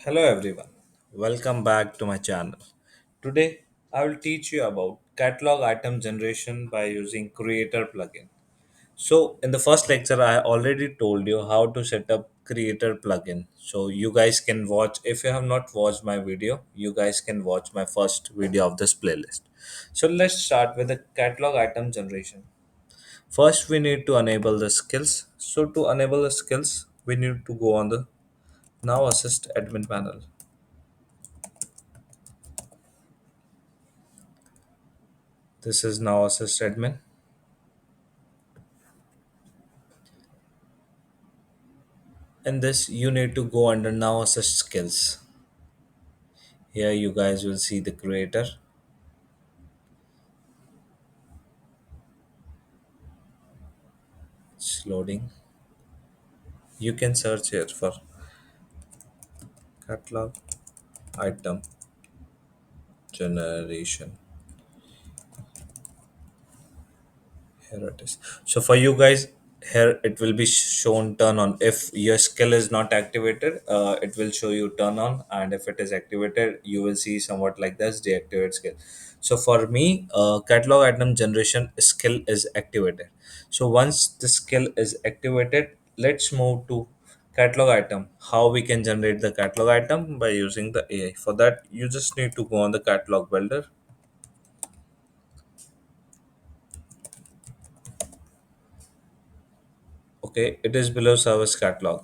Hello everyone, welcome back to my channel. Today I will teach you about catalog item generation by using Creator plugin. So in the first lecture I already told you how to set up Creator plugin. So you guys can watch, if you have not watched my video, you guys can watch my first video of this playlist. So let's start with the catalog item generation. First we need to enable the skills. So to enable the skills we need to go on the Now Assist admin panel. This is Now Assist admin. In this, you need to go under Now Assist skills. Here, you guys will see the creator. It's loading. You can search here for catalog item generation. Here it is. So for you guys, here it will be shown turn on. If your skill is not activated, it will show you turn on, and if it is activated, you will see somewhat like this deactivate skill. So for me, catalog item generation skill is activated. So once the skill is activated, let's move to catalog item. How we can generate the catalog item by using the AI. For that, you just need to go on the catalog builder. Okay, it is below service catalog.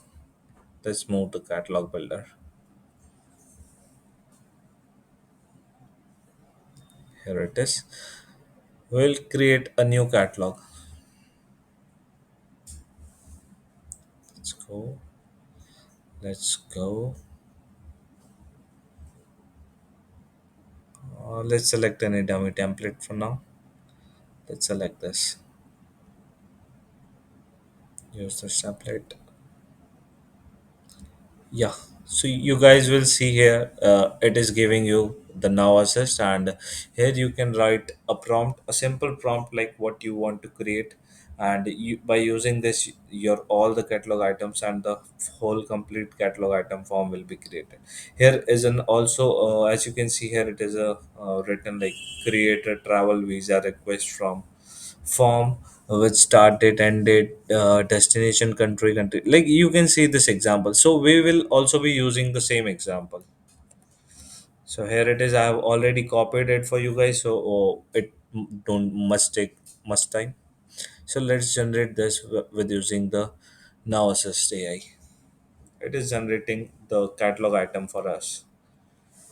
Let's move to catalog builder. Here it is. We'll create a new catalog. Let's go. Let's go. Let's select any dummy template for now. Let's select this. Use this template. Yeah, so you guys will see here, it is giving you the Now Assist, and here you can write a prompt, a simple prompt like what you want to create, and you, by using this, your all the catalog items and the whole complete catalog item form will be created. Here is an also, as you can see here, it is a written like create a travel visa request from form with start date, end date, destination, country, like you can see this example. So we will also be using the same example. So here it is, I have already copied it for you guys, so it don't must take much time. So let's generate this with using the Now Assist AI. It is generating the catalog item for us.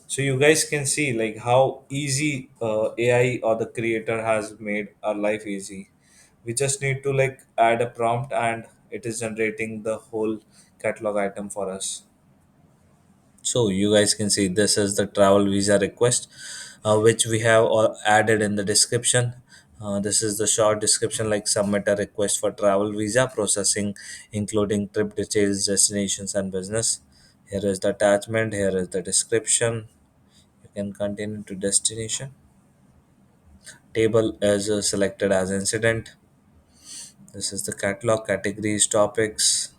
So you guys can see like how easy AI or the creator has made our life easy. We just need to like add a prompt and it is generating the whole catalog item for us. So you guys can see this is the travel visa request, which we have added in the description. This is the short description like submit a request for travel visa processing, including trip details, destinations, and business. Here is the attachment. Here is the description. You can continue to destination. Table is selected as incident. This is the catalog categories topics.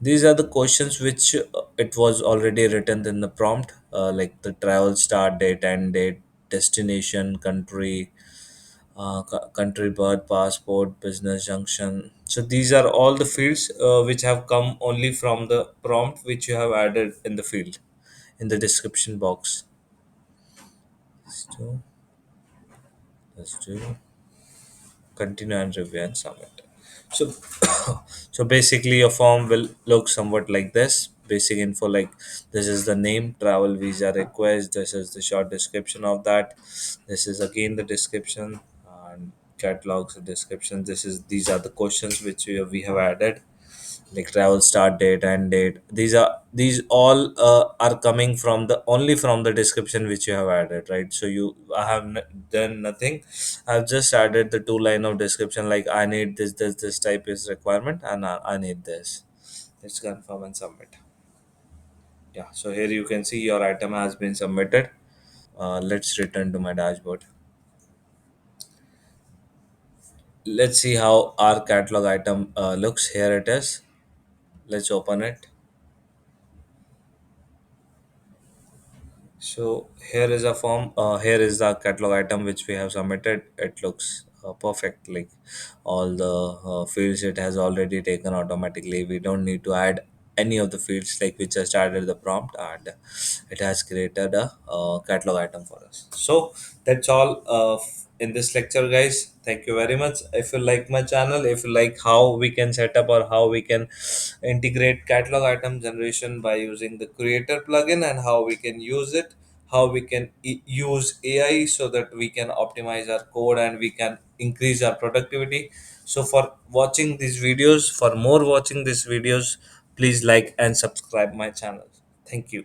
These are the questions which it was already written in the prompt, like the travel start date, end date, destination, country, country birth, passport, business junction. So these are all the fields which have come only from the prompt which you have added in the field in the description box. So let's do continue and review and submit. So so basically your form will look somewhat like this. Basic info like this is the name, travel visa request, this is the short description of that, this is again the description, and catalogs description. This is these are the questions which we have added, like travel start date and date. These all are coming from the only from the description which you have added, right? So you I have done nothing. I've just added the two line of description like I need this type is requirement, and I need this. Let's confirm and submit. Yeah, so here you can see your item has been submitted. Let's return to my dashboard. Let's see how our catalog item looks. Here it is. Let's open it. So here is a form. Here is the catalog item which we have submitted. It looks perfect. Like all the fields it has already taken automatically. We don't need to add any of the fields. Like we just added the prompt and it has created a catalog item for us. So that's all in this lecture, guys. Thank you very much. If you like my channel, if you like how we can set up or how we can integrate catalog item generation by using the creator plugin, and how we can use it, how we can use AI so that we can optimize our code and we can increase our productivity. So for watching these videos, for more watching these videos, please like and subscribe my channel. Thank you.